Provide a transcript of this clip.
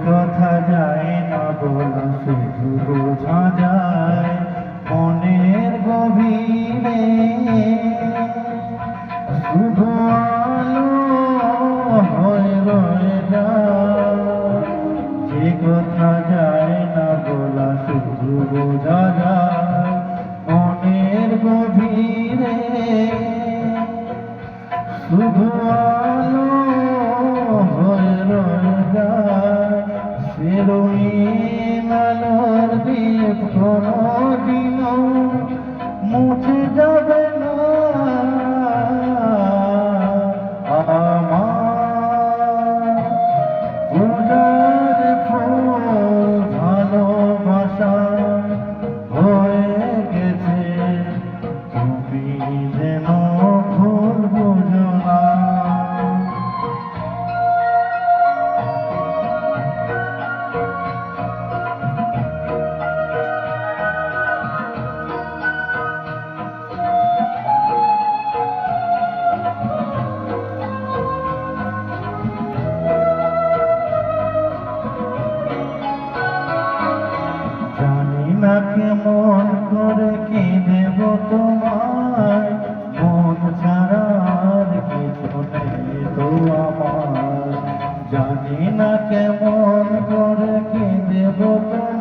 কথা যায় না বলা, শুধু বোঝা যায় মনের গভীরে। শুধু আলো হয়ে রয়ে যায়, যে কথা যায় না বলা, শুধু বোঝা যায় মনের গভীরে। শুধু আলো হয়ে রয়ে যায়, রঙিন আলোর দীপ কোনদিনও মুছে যাবে না। আমার পূজার ফুল ভালোবাসা হয়ে গেছে, তুমি যেন ভুল বুঝো না। না কেমন করে কি দেব তোমায়, মন ছাড়া আর কিছু নেই তো আমার। জানি না কেমন করে কি দেব তোমায়।